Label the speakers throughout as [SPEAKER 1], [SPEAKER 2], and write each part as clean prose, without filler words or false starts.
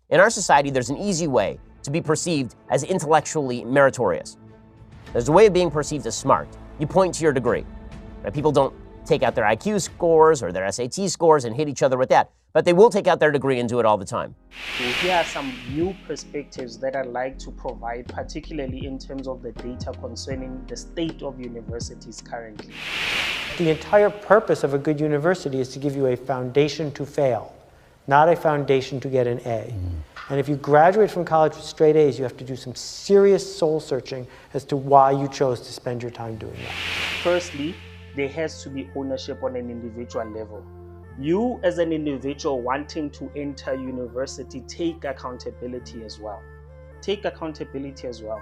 [SPEAKER 1] In our society, there's an easy way to be perceived as intellectually meritorious. There's a way of being perceived as smart. You point to your degree. Right? People don't take out their IQ scores or their SAT scores and hit each other with that, but they will take out their degree and do it all the time.
[SPEAKER 2] Here are some new perspectives that I'd like to provide, particularly in terms of the data concerning the state of universities currently.
[SPEAKER 3] The entire purpose of a good university is to give you a foundation to fail, not a foundation to get an A. And if you graduate from college with straight A's, you have to do some serious soul searching as to why you chose to spend your time doing that.
[SPEAKER 2] Firstly, there has to be ownership on an individual level. You as an individual wanting to enter university, take accountability as well. Take accountability as well.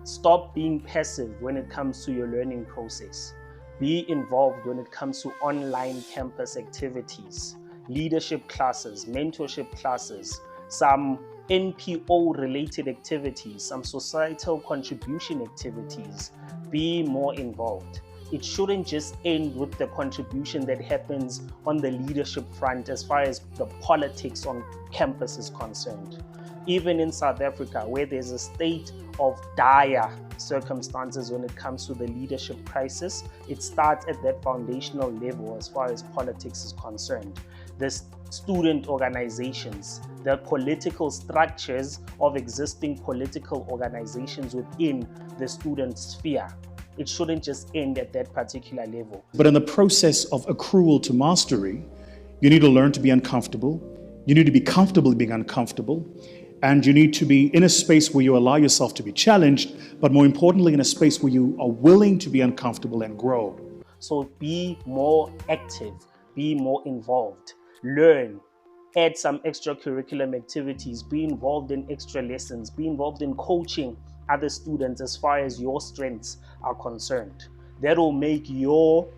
[SPEAKER 2] Stop being passive when it comes to your learning process. Be involved when it comes to online campus activities, leadership classes, mentorship classes, some NPO related activities, some societal contribution activities. Be more involved. It shouldn't just end with the contribution that happens on the leadership front as far as the politics on campus is concerned. Even in South Africa, where there's a state of dire circumstances when it comes to the leadership crisis, it starts at that foundational level as far as politics is concerned. The student organizations, the political structures of existing political organizations within the student sphere. It shouldn't just end at that particular level.
[SPEAKER 4] But in the process of accrual to mastery, you need to learn to be uncomfortable. You need to be comfortable being uncomfortable. And you need to be in a space where you allow yourself to be challenged, but more importantly, in a space where you are willing to be uncomfortable and grow.
[SPEAKER 2] So be more active, be more involved, learn, add some extracurricular activities, be involved in extra lessons, be involved in coaching other students as far as your strengths are concerned. That will make your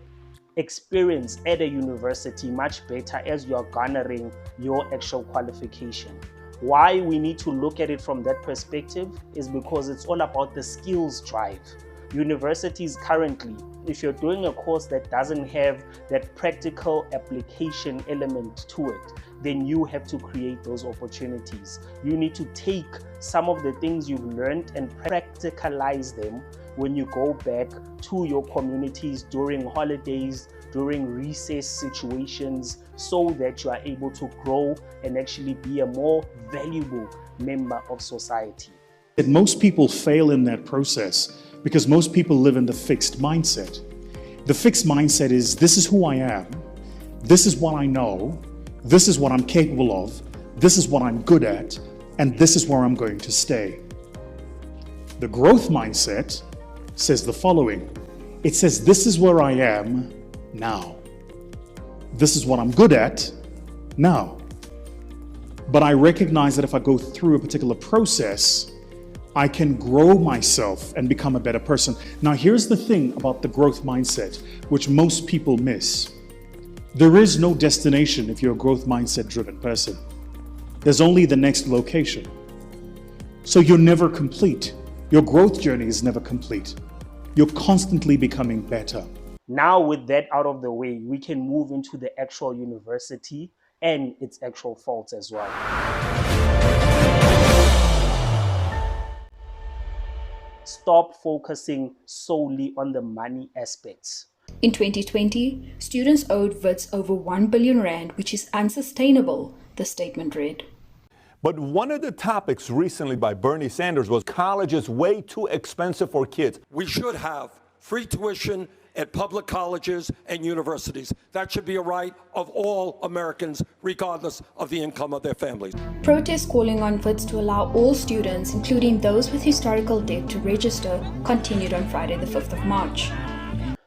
[SPEAKER 2] experience at a university much better as you are garnering your actual qualification. Why we need to look at it from that perspective is because it's all about the skills drive. Universities currently, if you're doing a course that doesn't have that practical application element to it, then you have to create those opportunities. You need to take some of the things you've learned and practicalize them when you go back to your communities during holidays, during recess situations, so that you are able to grow and actually be a more valuable member of society.
[SPEAKER 4] Most people fail in that process because most people live in the fixed mindset. The fixed mindset is, this is who I am, this is what I know, this is what I'm capable of, this is what I'm good at, and this is where I'm going to stay. The growth mindset says the following. It says, this is where I am now. This is what I'm good at now. But I recognize that if I go through a particular process, I can grow myself and become a better person. Now, here's the thing about the growth mindset, which most people miss. There is no destination if you're a growth mindset driven person. There's only the next location. So you're never complete. Your growth journey is never complete. You're constantly becoming better.
[SPEAKER 2] Now with that out of the way, we can move into the actual university and its actual faults as well. Stop focusing solely on the money aspects.
[SPEAKER 5] In 2020, students owed Wits over 1 billion rand, which is unsustainable, the statement read.
[SPEAKER 6] But one of the topics recently by Bernie Sanders was college is way too expensive for kids.
[SPEAKER 7] We should have free tuition at public colleges and universities. That should be a right of all Americans, regardless of the income of their families.
[SPEAKER 5] Protests calling on Wits to allow all students, including those with historical debt, to register continued on Friday, the 5th of March.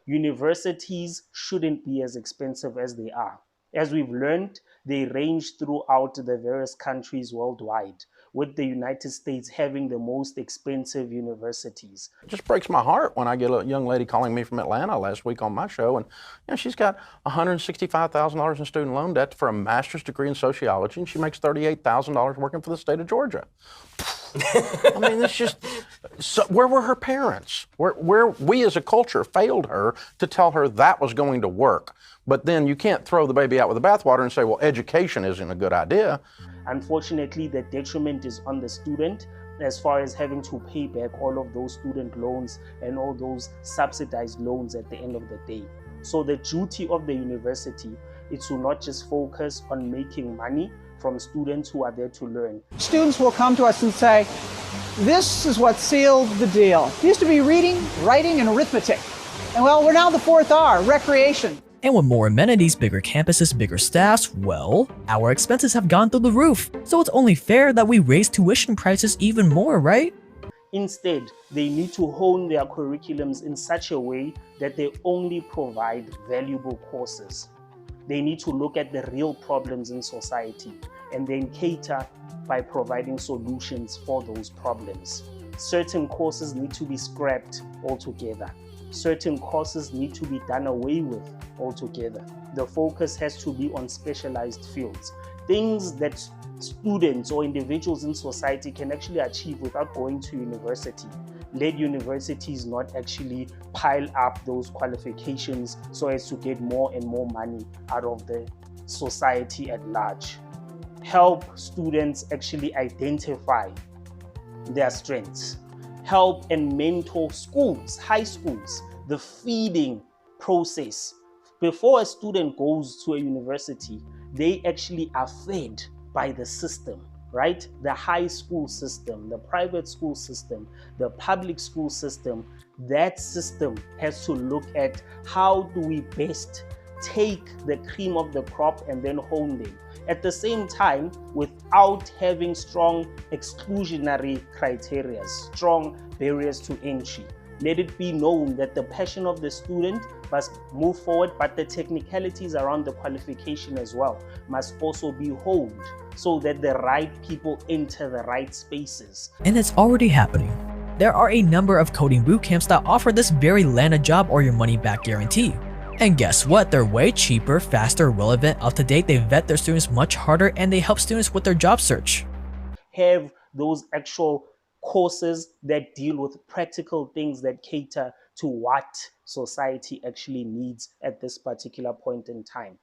[SPEAKER 2] Universities shouldn't be as expensive as they are. As we've learned, they range throughout the various countries worldwide, with the United States having the most expensive universities.
[SPEAKER 8] It just breaks my heart when I get a young lady calling me from Atlanta last week on my show, and she's got $165,000 in student loan debt for a master's degree in sociology, and she makes $38,000 working for the state of Georgia. I mean, it's just, so where were her parents? Where we as a culture failed her to tell her that was going to work. But then you can't throw the baby out with the bathwater and say, well, education isn't a good idea.
[SPEAKER 2] Unfortunately, the detriment is on the student as far as having to pay back all of those student loans and all those subsidized loans at the end of the day. So the duty of the university is to not just focus on making money from students who are there to learn.
[SPEAKER 9] Students will come to us and say, this is what sealed the deal. It used to be reading, writing, and arithmetic. And well, we're now the fourth R, recreation.
[SPEAKER 10] And with more amenities, bigger campuses, bigger staffs, well, our expenses have gone through the roof. So it's only fair that we raise tuition prices even more, right?
[SPEAKER 2] Instead, they need to hone their curriculums in such a way that they only provide valuable courses. They need to look at the real problems in society and then cater by providing solutions for those problems. Certain courses need to be scrapped altogether. Certain courses need to be done away with altogether. The focus has to be on specialized fields, things that students or individuals in society can actually achieve without going to university. Let universities not actually pile up those qualifications so as to get more and more money out of the society at large. Help students actually identify their strengths. Help and mentor schools, high schools, the feeding process. Before a student goes to a university, they actually are fed by the system, right? The high school system, the private school system, the public school system. That system has to look at how do we best take the cream of the crop and then hone them. At the same time, without having strong exclusionary criteria, strong barriers to entry. Let it be known that the passion of the student must move forward, but the technicalities around the qualification as well must also be honed so that the right people enter the right spaces.
[SPEAKER 10] And it's already happening. There are a number of coding bootcamps that offer this very land a job or your money back guarantee. And guess what? They're way cheaper, faster, relevant, up to date. They vet their students much harder and they help students with their job search.
[SPEAKER 2] Have those actual courses that deal with practical things that cater to what society actually needs at this particular point in time.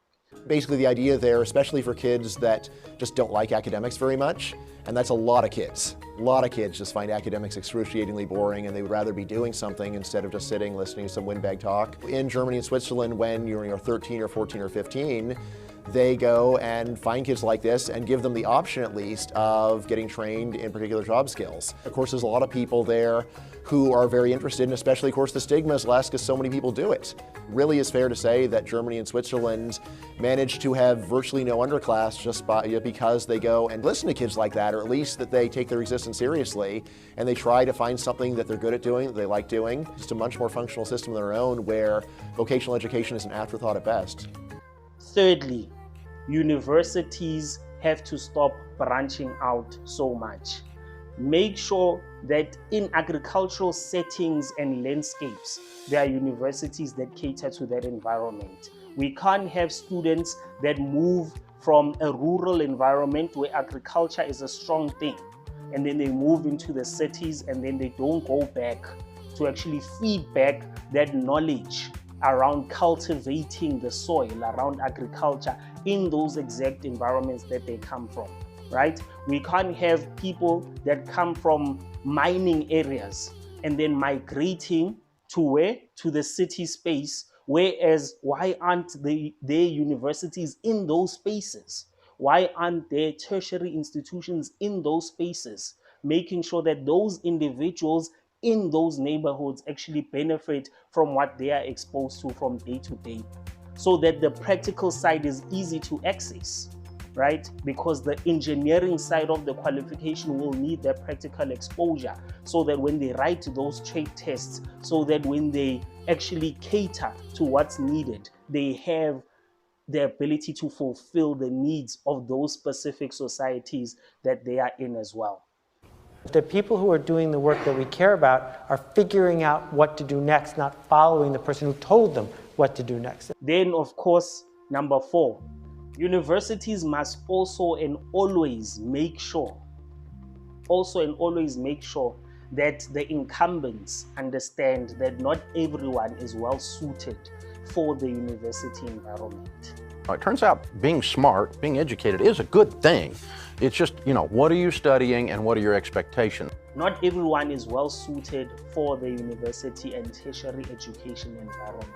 [SPEAKER 11] Basically the idea there, especially for kids that just don't like academics very much, and that's a lot of kids. A lot of kids just find academics excruciatingly boring and they would rather be doing something instead of just sitting listening to some windbag talk. In Germany and Switzerland, when you're 13 or 14 or 15, they go and find kids like this and give them the option at least of getting trained in particular job skills. Of course, there's a lot of people there who are very interested, and especially, of course, the stigma is less because so many people do it. Really is fair to say that Germany and Switzerland manage to have virtually no underclass just because they go and listen to kids like that, or at least that they take their existence seriously and they try to find something that they're good at doing, that they like doing. Just a much more functional system of their own where vocational education is an afterthought at best.
[SPEAKER 2] Thirdly, universities have to stop branching out so much. Make sure that in agricultural settings and landscapes, there are universities that cater to that environment. We can't have students that move from a rural environment where agriculture is a strong thing, and then they move into the cities and then they don't go back to actually feed back that knowledge around cultivating the soil, around agriculture in those exact environments that they come from, right? We can't have people that come from mining areas and then migrating to where? To the city space, whereas why aren't there universities in those spaces? Why aren't there tertiary institutions in those spaces? Making sure that those individuals in those neighborhoods actually benefit from what they are exposed to from day to day, so that the practical side is easy to access, right? Because the engineering side of the qualification will need that practical exposure, so that when they write those trade tests, so that when they actually cater to what's needed, they have the ability to fulfill the needs of those specific societies that they are in as well.
[SPEAKER 3] The people who are doing the work that we care about are figuring out what to do next, not following the person who told them what to do next.
[SPEAKER 2] Then, of course, number 4, universities must also and always make sure that the incumbents understand that not everyone is well suited for the university environment.
[SPEAKER 8] It turns out being smart, being educated is a good thing. It's just, what are you studying and what are your expectations?
[SPEAKER 2] Not everyone is well suited for the university and tertiary education environment.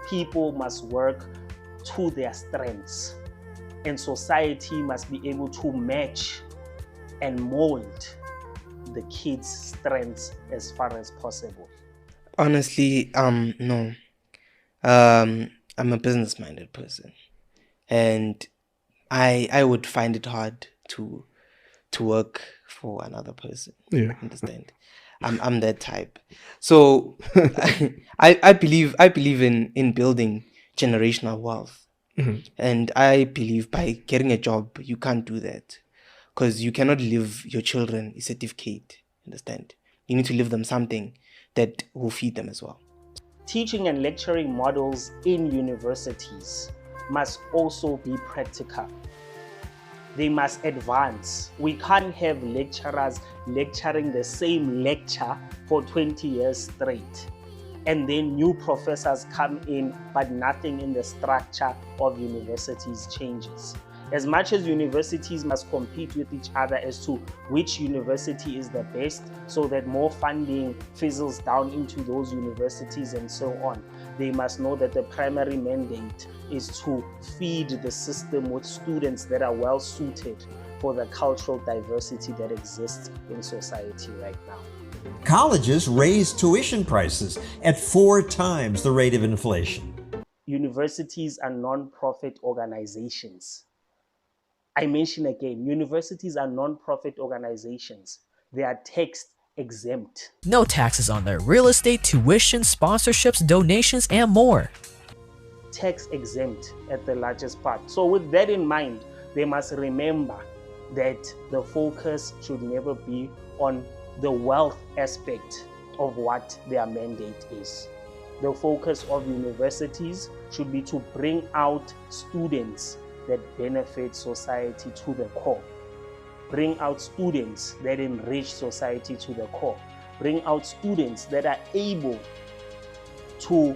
[SPEAKER 2] People must work to their strengths, and society must be able to match and mold the kids' strengths as far as possible.
[SPEAKER 12] Honestly, no. I'm a business-minded person, and I would find it hard to work for another person.
[SPEAKER 13] Yeah.
[SPEAKER 12] Understand? I'm that type. So I believe in building generational wealth.
[SPEAKER 13] Mm-hmm.
[SPEAKER 12] And I believe by getting a job you can't do that, because you cannot leave your children a certificate. Understand? You need to leave them something that will feed them as well.
[SPEAKER 2] Teaching and lecturing models in universities must also be practical. They must advance. We can't have lecturers lecturing the same lecture for 20 years straight, and then new professors come in, but nothing in the structure of universities changes. As much as universities must compete with each other as to which university is the best, so that more funding fizzles down into those universities and so on, they must know that the primary mandate is to feed the system with students that are well suited for the cultural diversity that exists in society right now.
[SPEAKER 14] Colleges raise tuition prices at 4 times the rate of inflation.
[SPEAKER 2] Universities are non-profit organizations. I mention again, universities are non-profit organizations. They are tax exempt.
[SPEAKER 10] No taxes on their real estate, tuition, sponsorships, donations, and more.
[SPEAKER 2] Tax exempt at the largest part. So with that in mind, they must remember that the focus should never be on the wealth aspect of what their mandate is. The focus of universities should be to bring out students that benefit society to the core. Bring out students that enrich society to the core. Bring out students that are able to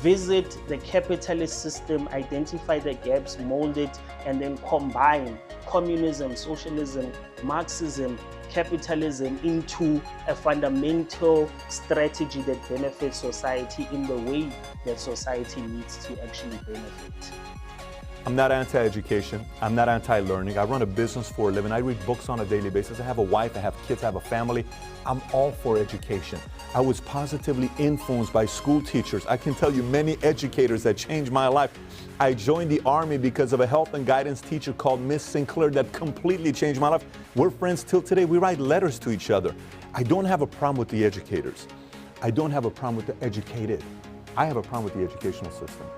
[SPEAKER 2] visit the capitalist system, identify the gaps, mold it, and then combine communism, socialism, Marxism, capitalism into a fundamental strategy that benefits society in the way that society needs to actually benefit.
[SPEAKER 6] I'm not anti-education. I'm not anti-learning. I run a business for a living. I read books on a daily basis. I have a wife, I have kids, I have a family. I'm all for education. I was positively influenced by school teachers. I can tell you many educators that changed my life. I joined the Army because of a health and guidance teacher called Miss Sinclair that completely changed my life. We're friends till today. We write letters to each other. I don't have a problem with the educators. I don't have a problem with the educated. I have a problem with the educational system.